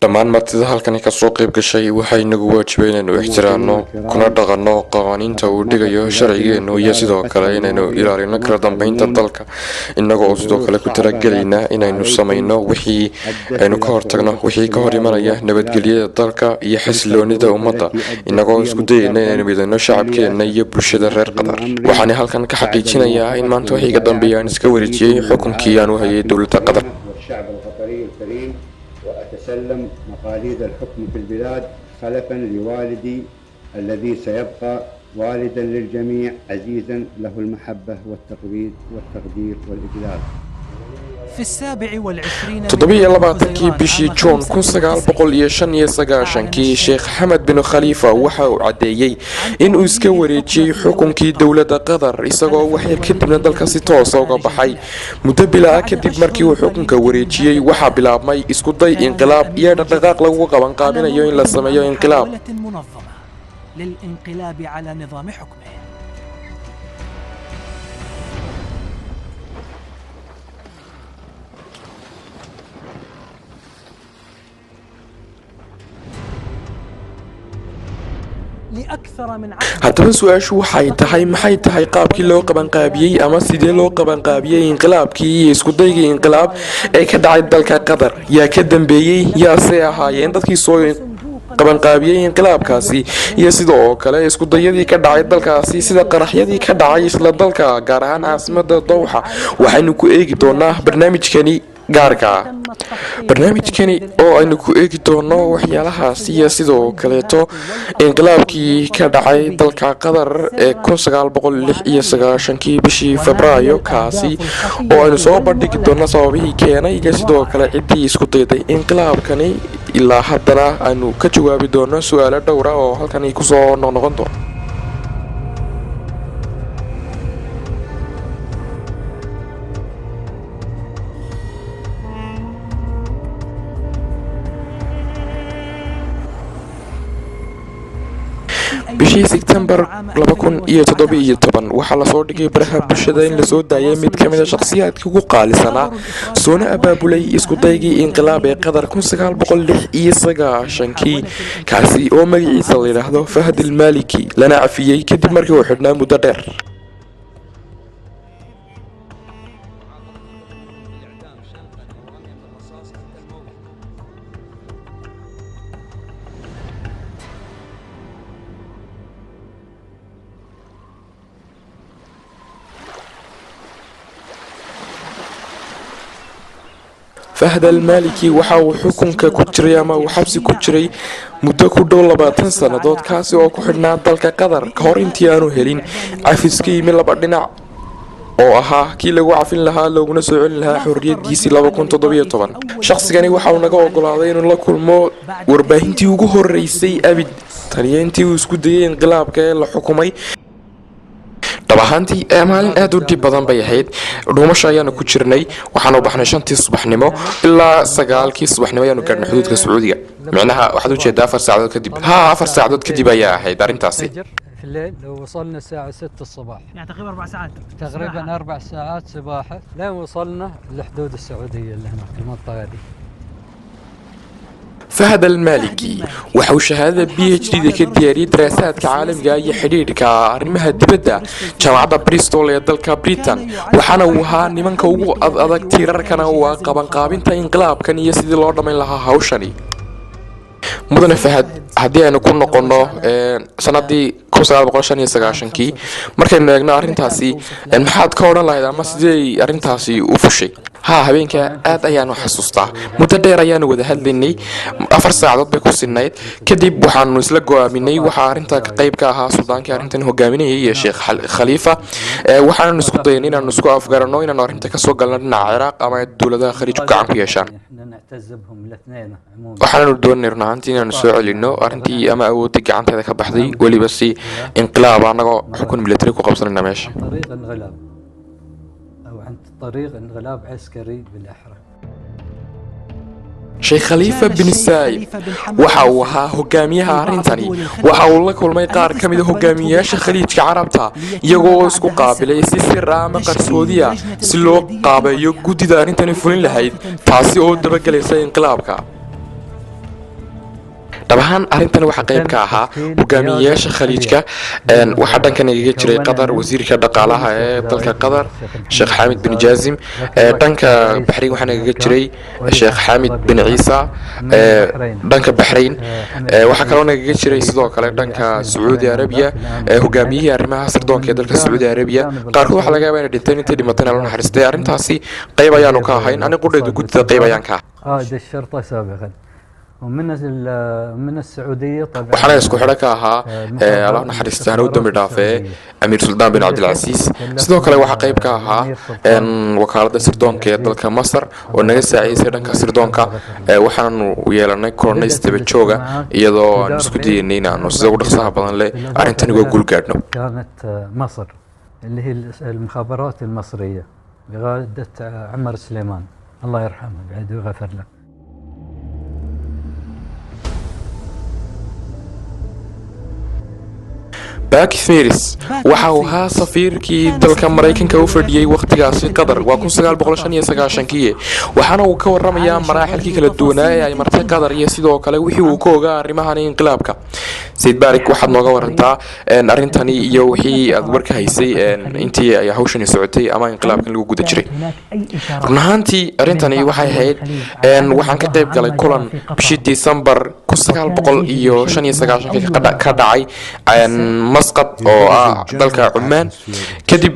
dhammaan martida halkan ka soo qayb gashay waxay nagu waajibeen inaynu ixtiraamno kuna dhaqanno qawaaniinta uu dhigayo sharcigeenu iyo sidoo kale inaynu ilaalino kala dambeynta dalka inagoo sidoo kale ku talagelayna inaynu samayno wixii aynu ka hortagno wixii ka hor imanaya nabadgelyada dalka iyo xasiloonida ummadda inagoo isku dayayna inaynu midayno shacabkeena iyo bulshada reer Qatar waxaan halkan ka xaqiijinayaa in maanta wixii ka dambeeyay iska wareejiyay xukunkii aanu hayay dawladda Qatar وأتسلم مقاليد الحكم في البلاد خلفا لوالدي الذي سيبقى والدا للجميع عزيزا له المحبة والتقدير والإجلال. في 27 todobaadkii bishii June 1995 Sheikh Hamad bin Khalifa waxa uu cadeeyay in uu iska wareejiyay xukunkii dawladda Qatar isagoo wax yar kadibna dalka si toos ah uga baxay muddo bilaa kadib markii uu xukunka wareejiyay waxa bilaabmay isku day inqilaab iyo dhaqdhaqaaq lagu qaban qaabinayo in la sameeyo inqilaab للانقلاب على نظام حكمه. haddaba su-aashu waxay tahay maxay tahay qaabkii loo qabanqaabiyey ama sidee loo qabanqaabiyey inqilaabkii iyo iskudaygii inqilaab ee ka dhacay dalka Qatar yaa ka dambeeyey yaase ahaayeen dadkii soo qabanqaabiyey inqilaabkaasi iyo sidoo kale iskudayadii ka dhacay dalkaasi sida qaraxyadii ka dhacay isla dalka gaar ahaan caasimadda Dawxa waxaynu ku eegi doonaa barnaamijkani gaarka barnaamijkani oo aynu ku eegi doono waxyaalahaas iyo sidoo kaleeto inqilaabkii ka dhacay dalka Qatar ee 1996 bishii Febraayo kaasi oo aynu soo bandhigi doono sababihii keenay iyo sidoo kale cidii isku dayday inqilaabkani ilaa haddana aynu ka jawaabi doono su'aalo dhowr ah oo halkan ku soo noqon doona bishii September 2017 waxaa la soo dhigay baraha bulshada in la soo daayay mid ka mid ah shakhsiyaadkii ugu qaalisanaa soona abaabulay isku daygii inqilaab ee Qatar 1996 kaasi oo magaciisa la yiraahdo Fahd al-Maliki lana cafiyay kadib markii uu xidhnaa muddo dheer Fahd al-Maliki waxa uu xukunka ku jiray ama uu xabsi ku jiray muddo ku dhow 20 sanadood kaasi oo ku xidhnaa dalka Qatar ka hor intii aanu helin cafiskii laba dhinac oo ahaa kii lagu cafin lahaa looguna soo celin lahaa xorriyadiisii 2017 shakhsigani waxa uu naga ogolaaday inuu la kulmo warbaahintii ugu horeysay abid taliyeyntii uu isku dayay inqilaabka ee la xukumay tabahantii maalin aad u dib badan bay ahayd dhuumasha ayaanu ku jirnay waxaanu baxnay 5tii subaxnimo ilaa 9kii subaxnimo ayaanu gaadhnay xuduudka Sacuudiga macnaha waxaad u jeedaa 4 saacadood kadib 4 saacadood kadib ayaa ahayd arintaasi في الليل وصلنا الساعة 6 الصباح يعني تقريبا 4 ساعات تقريبا 4 ساعات سباحة لين وصلنا لحدود السعودية اللي هناك في المنطقة دي فهد المالكي وحو شهادة PhD كدياري دراسات كعالمية iyo xiriirka arrimaha dibadda jaamacadda Bristol ee dalka Britain waxaana uu ahaa nimanka ugu adag tiirarkana waa qabanqaabinta inqilaabkan iyo sidii loo dhameyn lahaa hawshani mudane Fahad haddii aynu ku noqono sanadii 1995 markaynu eegno arrintaasi maxaad ka oran lahayd ama sidee arrintaasi u fushay habeenka aad ayaanu xasuustaa muddo dheer ayaanu wada hadlaynay 4 saacadood bay ku sinayd kadib waxaanu isla go'aaminay waxa arrinta ka qayb ka ahaa sultaankii arrintan hogaaminayay iyo Sheikh Khalifa waxaanu isku daynay inaanu isku afgarano inaanu arrinta ka soo galno dhinaca Ciraaq ama dawladaha khariijka gacan ku yeeshaan waxaanu doonay runtii inaanu soo celino arrintii ama awoodda gacanteeda ka baxday waliba si inqilaab anagoo xukun military ku qabsanayna meesha طريق انقلاب عسكري بالأحرى Sheikh Khalifa bin Said waxa uu ahaa hogaamiyaha arrintani waxa uu la kulmay qaar ka mid ah hogaamiyaasha khaliijka Carabta iyagoo isku qaabilay si sir ah ama qarsoodiya si loo qaabeeyo gudida arrintani fulin lahayd taasi oo dabagalaysa inqilaabka dhabahan arrintan waxa qayb ka ahaa hogaamiyayaasha khaliijka waxa dhankan igaga jiray qatar wasiirka dhaqaalaha ee dalka qatar sheekh xaamid bin jaazim dhanka baxrayn waxaa igaga jiray sheekh xaamid bin ciisa dhanka baxrayn waxa kaloo igaga jiray sidoo kale dhanka sacuudi arabiya hogaamiyihii arrimaha sirdoonka ee dalka sacuudi arabiya qaarkood waxaa laga yaabaa inay dhinteen intay dhimateen la naxariistay arrintaasi qayb ayaanu ka ahayn aniga qudheedu guddida qayb ayaan ka ومن السعودية طبعا waxaana isku xidho ka ahaa allah naxariista hana u dambi dhaafee amiir suldaan bin cabdilcasiis sidoo kale waxaa qayb ka ahaa wakaaladda sirdoonka ee dalka masar oo naga saacidaysay dhanka sirdoonka waxaanu yeelanay kulanay isdaba jooga iyadoo aan isku dayeynay inaanu sida ugu dhaqsaha badan leh arrintan uga guul gaadhno كانت مصر اللي هي المخابرات المصرية بقيادة عمر سليمان الله يرحمه بعد ويغفر له. باكي فيرس waxa uu ahaa safiirkii dalka Mareykanka u fadhiyay waqtigaasi Qatar waa 1999 waxaana uu ka warramayaa maraaxilkii kala duwanaa ee ay martay Qatar iyo sidoo kale wixii uu ka ogaa arrimahan inqilaabka Said Barik waxaad nooga warantaa arrintani iyo wixii aad warka haysay intii ay hawshani socotay ama inqilaabkan lagu guda jiray runaantii arrintani waxay ahayd waxaan ka qayb galay kulan bishii December 1995 ka dhacay مسقط أو دلك عمان كدب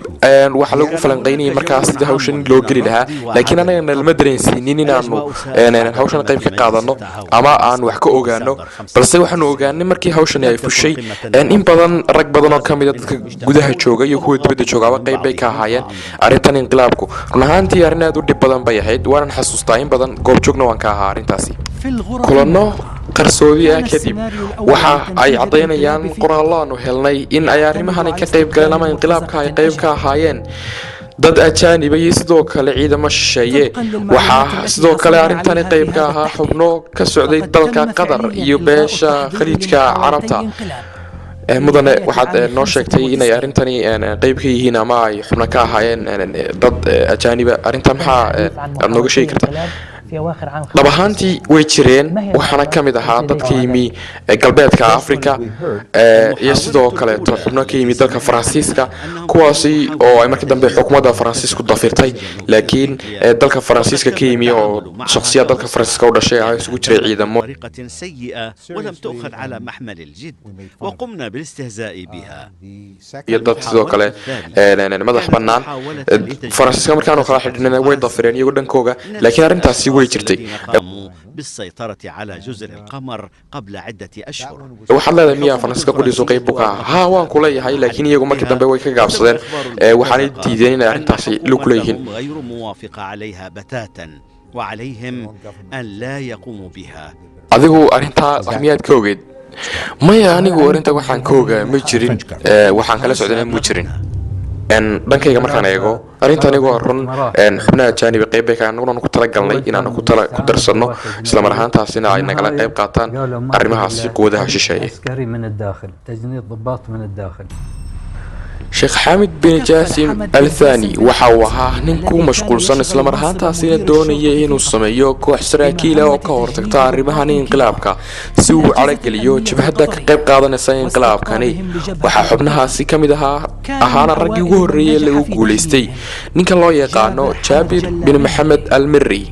وحلو فلنقيني مركز ده هوشن لو قلي لها لكن أنا المدرسين سنين إنه أنا هوشن قيم كقاعدنا أما أنا وحكي أوجانو بس وحنا أوجاني مركي هوشن يعرف الشيء إن بدن رك بدن كم إذا جودها تشوجا يكون تبدأ تشوجا وقيم بيك هاين أريتن إنقلابكو رنهانتي أرنا دور بدن بيهيد وأنا نحسس تايم بدن قوب شوجنا وانكا هارين تاسي كلنا qarsoodiya kadib waxa ay cadeynayaan qoraallaan u helnay in ay arrimahan ka qayb galeen ama inqilaabka ay qayb ka ahaayeen dad ajaanib iyo sidoo kale ciidamo shisheeye waxa sidoo kale arrintan qayb ka ahaa xubno ka socday dalka Qatar iyo beesha khaliijka carabta mudane waxaad noo sheegtay in ay arrintani qayb ka yihiin ama ay xubno ka ahaayeen dad ajaaniba arrintan maxaa aad nooga sheegi kartaa labahantii way jireen waxaana ka mid ahaa dadka yimi galbeedka Afrika iyo sidoo kale xubno ka yimi dalka Faransiiska kuwaasi oo ay markii dambe xukuumadda Faransiisku dafirtay laakiin dalka Faransiiska ka yimi oo shakhsiyad dalka Faransiiska u dhashay ay isugu jiray ciidamo ولم تؤخذ على محمل الجد وقمنا بالاستهزاء بها iyo dad sidoo kale madax bannaan Faransiiska markaan kala xidhnay way dafireen iyagu dhankooga laakiin arrintaasi way jirtay بالسيطرة على جزر القمر قبل عدة أشهر waxaad leedahay miyaa Faransiiska qudhiisu qayb buka ha waan ku leeyahay laakiin iyagu markii dambe way ka gaabsadeen waxaanay diideen in arrintaasi lug leeyihiin غير موافقة عليها بتاتا وعليهم أن لا يقوموا بها adigu arrinta miyaad ka ogeed maya anigu arrinta waxaan ka ogaa ma jirin waxaan kala socday ma jirin dhankayga markaan eego arrintan igu run xubnaha jaanibi qayb ka anaguna ku tala galnay inaan ku darsano isla mar ahaantaasina ay nagala qayb qaataan arrimahaasi quwadaha shisheeye Sheikh Hamid bin Jasim Al-Thani waxa uu ahaa nin ku mashquulsan isla mar ahaantaasina doonayay inuu sameeyo koox saraakiil oo ka hortagta arrimahan inqilaabka si uu carageliyo jabhadda ka qayb qaadanaysa inqilaabkani waxa xubnahaasi kamid ahaana raggii ugu horeeyay lagu guuleystay ninka loo yaqaano Jabir bin Mohammed Al-Mirri